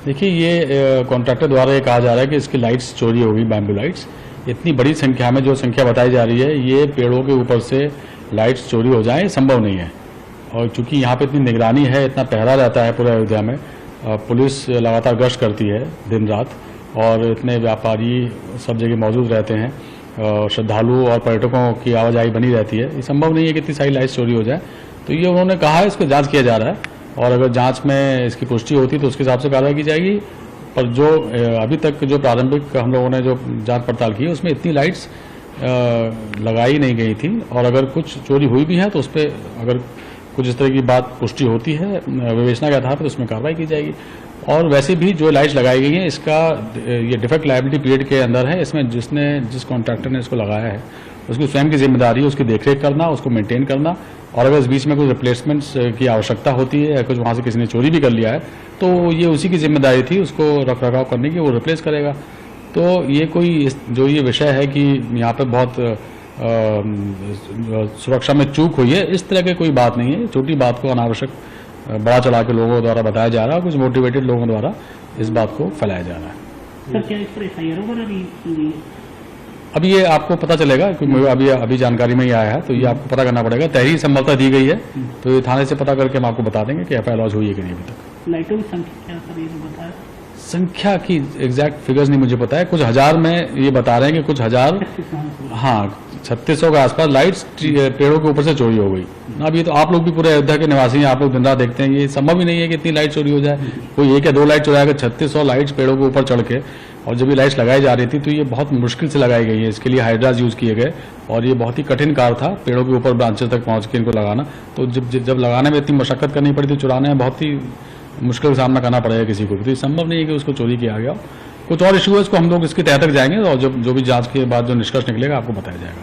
देखिए, ये कॉन्ट्रैक्टर द्वारा ये कहा जा रहा है कि इसकी लाइट्स चोरी हो गई, बैम्बू लाइट्स। इतनी बड़ी संख्या में जो संख्या बताई जा रही है, ये पेड़ों के ऊपर से लाइट्स चोरी हो जाएं, संभव नहीं है। और चूंकि यहाँ पे इतनी निगरानी है, इतना पहरा रहता है पूरे अयोध्या में, पुलिस लगातार गश्त करती है दिन रात, और इतने व्यापारी सब जगह मौजूद रहते हैं, श्रद्धालु और पर्यटकों की आवाजाही बनी रहती है। ये संभव नहीं है कि इतनी सारी लाइट्स चोरी हो जाए। तो ये उन्होंने कहा है, इसको जांच किया जा रहा है, और अगर जांच में इसकी पुष्टि होती तो उसके हिसाब से कार्रवाई की जाएगी। पर जो अभी तक जो प्रारंभिक हम लोगों ने जो जांच पड़ताल की, उसमें इतनी लाइट्स लगाई नहीं गई थी, और अगर कुछ चोरी हुई भी है तो उस पर अगर कुछ इस तरह की बात पुष्टि होती है विवेचना के आधार पर, उसमें कार्रवाई की जाएगी। और वैसे भी जो लाइट्स लगाई गई हैं, इसका ये डिफेक्ट लायबिलिटी पीरियड के अंदर है। इसमें जिस कॉन्ट्रैक्टर ने इसको लगाया है, उसकी स्वयं की जिम्मेदारी है उसकी देखरेख करना, उसको मेंटेन करना, और अगर इस बीच में कोई रिप्लेसमेंट्स की आवश्यकता होती है या कुछ वहाँ से किसी ने चोरी भी कर लिया है, तो ये उसी की जिम्मेदारी थी उसको रख रखाव करने की, वो रिप्लेस करेगा। तो ये कोई जो ये विषय है कि यहाँ पे बहुत सुरक्षा में चूक हुई है, इस तरह की कोई बात नहीं है। छोटी बात को अनावश्यक बड़ा चढ़ा के लोगों द्वारा बताया जा रहा है, कुछ मोटिवेटेड लोगों द्वारा इस बात को फैलाया जा रहा है। सर, क्या इस पर एफआईआर वगैरह भी? अब ये आपको पता चलेगा, क्योंकि अभी जानकारी में ही आया है, तो ये आपको पता करना पड़ेगा। तहरीर संभवतः दी गई है, तो ये थाने से पता करके हम आपको बता देंगे कि एफआईआर लॉन्च हुई है कि नहीं अभी तक। लाइटों की संख्या क्या सर, ये बताया? संख्या की एग्जैक्ट फिगर्स नहीं मुझे पता है, कुछ हजार में ये बता रहे हैं कि कुछ हजार, हाँ 3600 के आसपास लाइट्स पेड़ों के ऊपर से चोरी हो गई। अब ये तो आप लोग भी पूरे अयोध्या के निवासी हैं, आप लोग दिन रात देखते हैं, ये संभव ही नहीं है कि इतनी लाइट चोरी हो जाए। कोई एक या दो लाइट चुराएगा, 3600 लाइट्स पेड़ों के ऊपर चढ़ के। और जब ये लाइट्स लगाई जा रही थी तो ये बहुत मुश्किल से लगाई गई है, इसके लिए हाइड्राज यूज किए गए, और ये बहुत ही कठिन कार्य था पेड़ों के ऊपर ब्रांचेस तक पहुंच के इनको लगाना। तो जब लगाने में इतनी मशक्कत करनी पड़ी थी, चुराने में बहुत ही मुश्किल का सामना करना पड़ेगा किसी को भी। तो ये संभव नहीं है कि उसको चोरी किया गया। कुछ और इशू है, इसको हम लोग इसके तह तक जाएंगे, और जो भी जांच के बाद जो निष्कर्ष निकलेगा आपको बताया जाएगा।